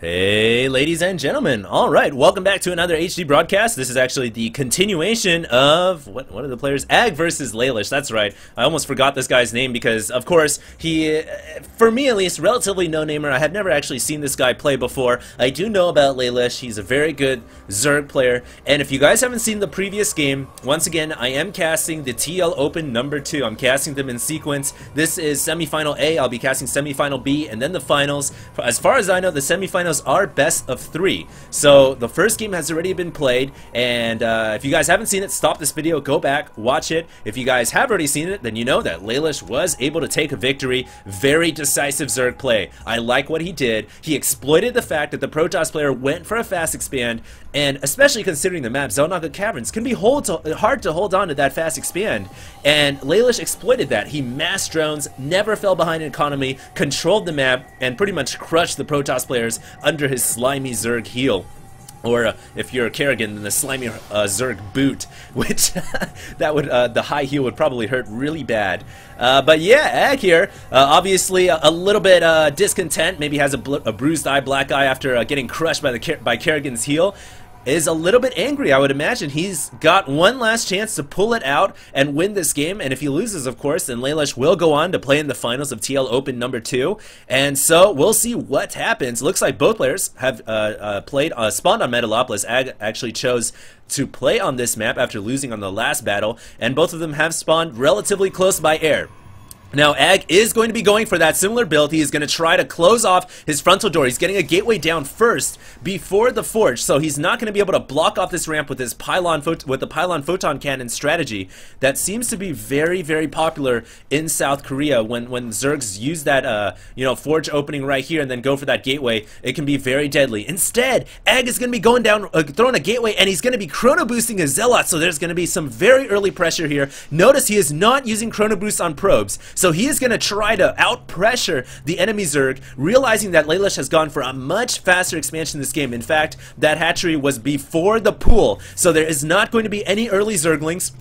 Hey ladies and gentlemen, alright, welcome back to another HD broadcast. This is actually the continuation of, what are the players? Ag versus Lalush, that's right. I almost forgot this guy's name because, of course, he, for me at least, relatively no-namer. I have never actually seen this guy play before. I do know about Lalush, he's a very good Zerg player, and if you guys haven't seen the previous game, once again, I am casting the TL Open number 2. I'm casting them in sequence. This is Semifinal A, I'll be casting Semifinal B, and then the finals. As far as I know, the semifinals are best of 3. So the first game has already been played, and if you guys haven't seen it, stop this video, go back, watch it. If you guys have already seen it, then you know that Lalush was able to take a victory. Very decisive Zerg play. I like what he did. He exploited the fact that the Protoss player went for a fast expand, and especially considering the map, Xel'Naga Caverns can be hard to hold on to that fast expand, and Lalush exploited that. He massed drones, never fell behind in economy, controlled the map, and pretty much crushed the Protoss players under his slimy Zerg heel. Or if you're a Kerrigan, then the slimy Zerg boot, which that would the high heel would probably hurt really bad. But yeah, Ag here, obviously a little bit discontent, maybe has a bruised eye, black eye after getting crushed by Kerrigan's heel. Is a little bit angry, I would imagine. He's got one last chance to pull it out and win this game, and if he loses, of course, then Lalush will go on to play in the finals of TL Open number 2, and so we'll see what happens. Looks like both players have spawned on Metalopolis. Ag actually chose to play on this map after losing on the last battle, and both of them have spawned relatively close by air. Now, Ag is going to be going for that similar build. He is going to try to close off his frontal door. He's getting a gateway down first before the forge, so he's not going to be able to block off this ramp with his pylon photon cannon strategy that seems to be very, very popular in South Korea. When Zergs use that forge opening right here and then go for that gateway, it can be very deadly. Instead, Ag is going to be going down, throwing a gateway, and he's going to be chrono boosting his zealot. So there's going to be some very early pressure here. Notice he is not using chrono boost on probes. So he is going to try to out-pressure the enemy Zerg, realizing that Lalush has gone for a much faster expansion in this game. In fact, that hatchery was before the pool, so there is not going to be any early Zerglings.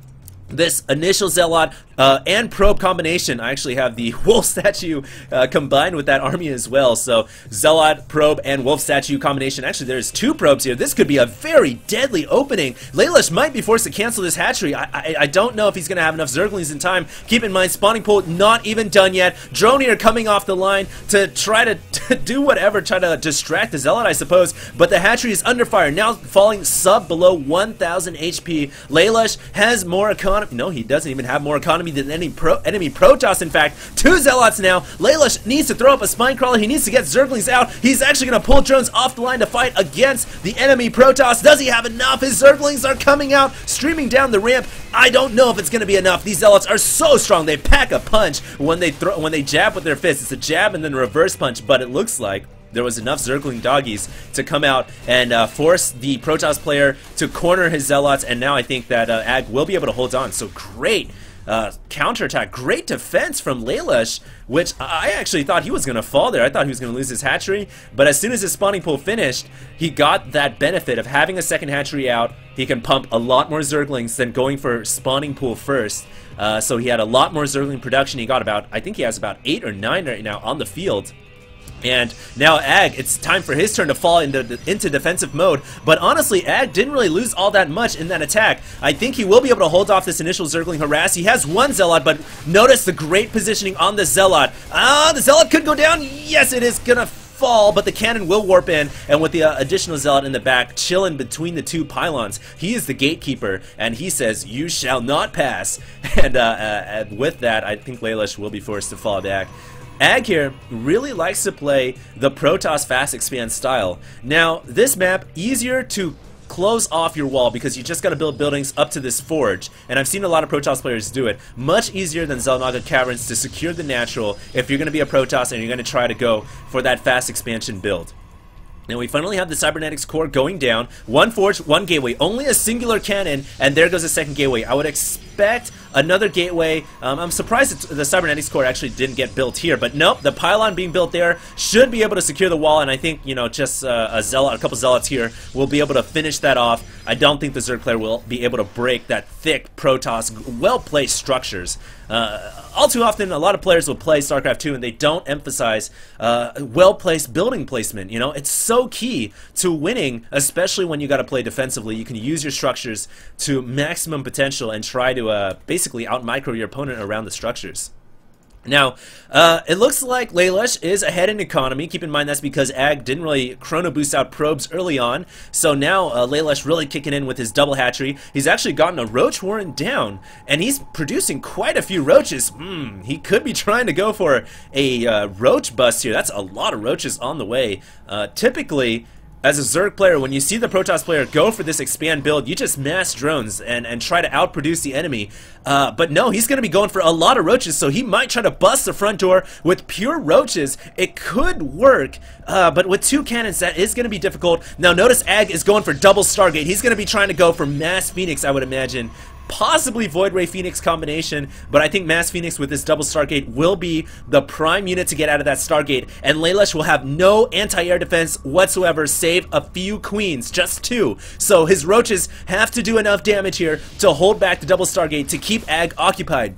This initial Zealot and Probe combination, I actually have the Wolf Statue combined with that army as well. So Zealot, Probe, and Wolf Statue combination. Actually, there's 2 probes here. This could be a very deadly opening. Lalush might be forced to cancel this hatchery. I don't know if he's going to have enough Zerglings in time. Keep in mind, spawning pool not even done yet. Drone here coming off the line to try to do whatever, try to distract the Zealot, I suppose. But the hatchery is under fire, now falling below 1,000 HP. Lalush has more economy. No, he doesn't even have more economy than any enemy Protoss. In fact, 2 Zealots now. Lalush needs to throw up a Spine Crawler. He needs to get Zerglings out. He's actually going to pull drones off the line to fight against the enemy Protoss. Does he have enough? His Zerglings are coming out, streaming down the ramp. I don't know if it's going to be enough. These Zealots are so strong. They pack a punch when they jab with their fists. It's a jab and then a reverse punch, but it looks like there was enough Zergling doggies to come out and force the Protoss player to corner his Zealots, and now I think that Ag will be able to hold on. So great counterattack, great defense from Lalush, which I actually thought he was going to fall there. I thought he was going to lose his hatchery, but as soon as his spawning pool finished, he got that benefit of having a second hatchery out. He can pump a lot more Zerglings than going for spawning pool first. So he had a lot more Zergling production. He got about, I think he has about 8 or 9 right now on the field. And now Ag, it's time for his turn to fall into defensive mode. But honestly, Ag didn't really lose all that much in that attack. I think he will be able to hold off this initial Zergling harass. He has 1 Zealot, but notice the great positioning on the Zealot. The Zealot could go down. Yes, it is gonna fall, but the cannon will warp in, and with the additional Zealot in the back, chilling between the 2 pylons, he is the gatekeeper, and he says, "You shall not pass." And with that, I think Lalush will be forced to fall back. Ag here really likes to play the Protoss fast expand style. Now, this map, easier to close off your wall because you just got to build buildings up to this forge, and I've seen a lot of Protoss players do it. Much easier than Xel'Naga Caverns to secure the natural if you're going to be a Protoss and you're going to try to go for that fast expansion build. Now we finally have the Cybernetics core going down. 1 forge, 1 gateway, only a singular cannon, and there goes a second gateway. I would expect expect another gateway. I'm surprised the cybernetics core actually didn't get built here, but nope, the pylon being built there should be able to secure the wall, and I think, you know, just a couple zealots here will be able to finish that off. I don't think the Zerg player will be able to break that thick Protoss, well-placed structures. All too often, a lot of players will play StarCraft 2 and they don't emphasize well-placed building placement. You know, it's so key to winning, especially when you got to play defensively. You can use your structures to maximum potential and try to basically out-micro your opponent around the structures. Now, it looks like Lalush is ahead in economy. Keep in mind that's because Ag didn't really chrono boost out probes early on. So now Lalush really kicking in with his double hatchery. He's actually gotten a roach warren down, and he's producing quite a few roaches. He could be trying to go for a roach bust here. That's a lot of roaches on the way. Typically, as a Zerg player, when you see the Protoss player go for this expand build, you just mass drones and try to outproduce the enemy. But no, he's going to be going for a lot of roaches, so he might try to bust the front door with pure roaches. It could work, but with 2 cannons, that is going to be difficult. Now notice Ag is going for double Stargate. He's going to be trying to go for mass Phoenix, I would imagine. Possibly Void Ray Phoenix combination, but I think Mass Phoenix with this double Stargate will be the prime unit to get out of that Stargate, and Lalush will have no anti-air defense whatsoever, save a few queens, just 2. So his roaches have to do enough damage here to hold back the double Stargate to keep Ag occupied.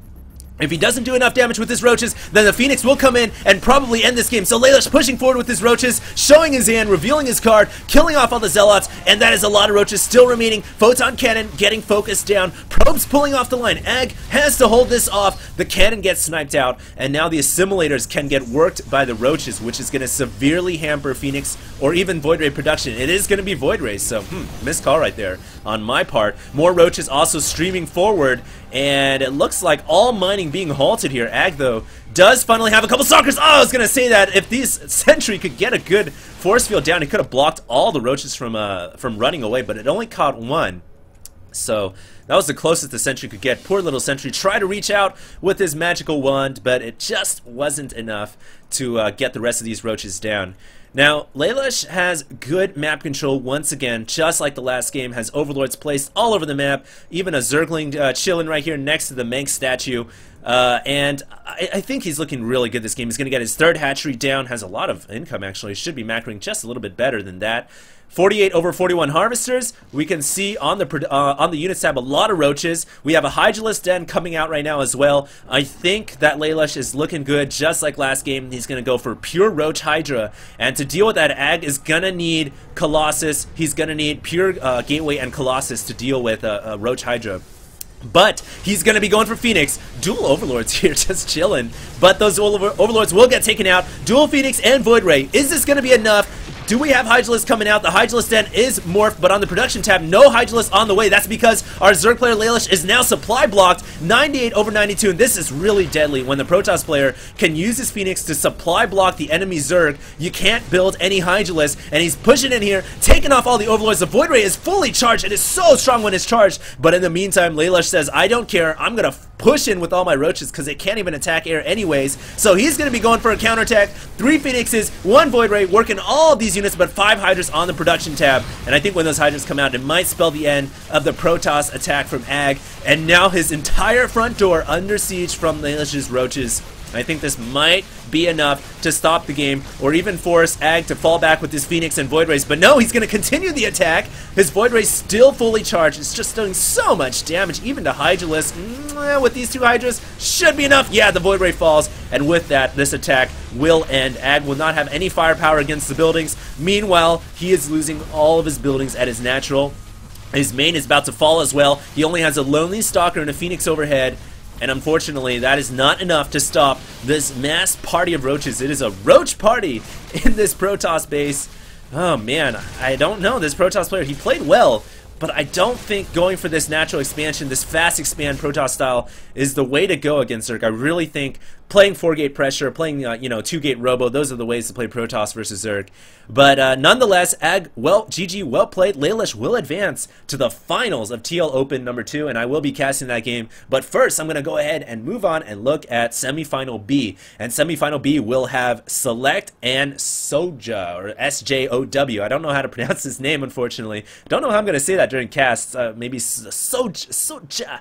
If he doesn't do enough damage with his roaches, then the Phoenix will come in and probably end this game. So Lalush pushing forward with his roaches, showing his hand, revealing his card, killing off all the zealots, and that is a lot of roaches still remaining. Photon cannon getting focused down, probes pulling off the line. Ag has to hold this off. The cannon gets sniped out, and now the assimilators can get worked by the roaches, which is going to severely hamper Phoenix or even Void Ray production. It is going to be Void Ray, so missed call right there on my part. More roaches also streaming forward, and it looks like all mining being halted here. Ag, though, does finally have a couple stalkers. Oh, I was gonna say that if these sentry could get a good force field down, he could have blocked all the roaches from running away, but it only caught 1. So that was the closest the sentry could get. Poor little sentry tried to reach out with his magical wand, but it just wasn't enough to get the rest of these roaches down. Now, Lalush has good map control once again, just like the last game, has overlords placed all over the map, even a Zergling chilling right here next to the Manx statue. And I think he's looking really good this game. He's going to get his 3rd hatchery down, has a lot of income actually, should be macroing just a little bit better than that. 48 over 41 harvesters. We can see on the units tab a lot of roaches. We have a Hydralisk Den coming out right now as well. I think that Lalush is looking good, just like last game. He's going to go for pure Roach Hydra, and to deal with that, Ag is going to need Colossus. He's going to need pure Gateway and Colossus to deal with Roach Hydra. But he's going to be going for Phoenix. Dual Overlords here, just chilling. But those Overlords will get taken out. Dual Phoenix and Void Ray. Is this going to be enough? Do we have Hydralisk coming out? The Hydralisk Den is morphed, but on the production tab, no Hydralisk on the way. That's because our Zerg player Lalush is now supply blocked, 98 over 92, and this is really deadly when the Protoss player can use his Phoenix to supply block the enemy Zerg. You can't build any Hydralisk, and he's pushing in here, taking off all the Overlords. The Void Ray is fully charged. It is so strong when it's charged, but in the meantime, Lalush says, I don't care. I'm going to push in with all my roaches because they can't even attack air anyways. So he's going to be going for a counterattack. 3 Phoenixes, 1 Void Ray, working all these units, but 5 Hydras on the production tab. And I think when those Hydras come out, it might spell the end of the Protoss attack from Ag. And now his entire front door under siege from Lalush's roaches. I think this might be enough to stop the game, or even force Ag to fall back with his Phoenix and Void Rays. But no, he's going to continue the attack. His Void Ray's still fully charged. It's just doing so much damage, even to Hydralisk. With these 2 Hydras, should be enough. Yeah, the Void Ray falls, and with that, this attack will end. Ag will not have any firepower against the buildings. Meanwhile, he is losing all of his buildings at his natural. His main is about to fall as well. He only has a Lonely Stalker and a Phoenix overhead. And unfortunately, that is not enough to stop this mass party of roaches. It is a roach party in this Protoss base. Oh man, I don't know. This Protoss player, he played well, but I don't think going for this natural expansion, this fast expand Protoss style, is the way to go against Zerg. I really think playing 4-gate pressure, playing 2-gate robo, those are the ways to play Protoss versus Zerg. But nonetheless, Ag, well, GG, well played. Lalush will advance to the finals of TL Open number 2, and I will be casting that game. But first, I'm going to go ahead and move on and look at Semifinal B. And Semifinal B will have Select and Soja, or SJOW. I don't know how to pronounce his name, unfortunately. Don't know how I'm going to say that that during casts. Maybe Soja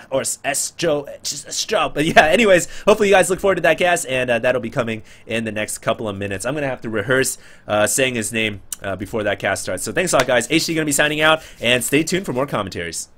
or Estro. But yeah, anyways, hopefully you guys look forward to that cast, and that'll be coming in the next couple of minutes. I'm gonna have to rehearse saying his name before that cast starts. So thanks a lot, guys. HD gonna be signing out, and stay tuned for more commentaries.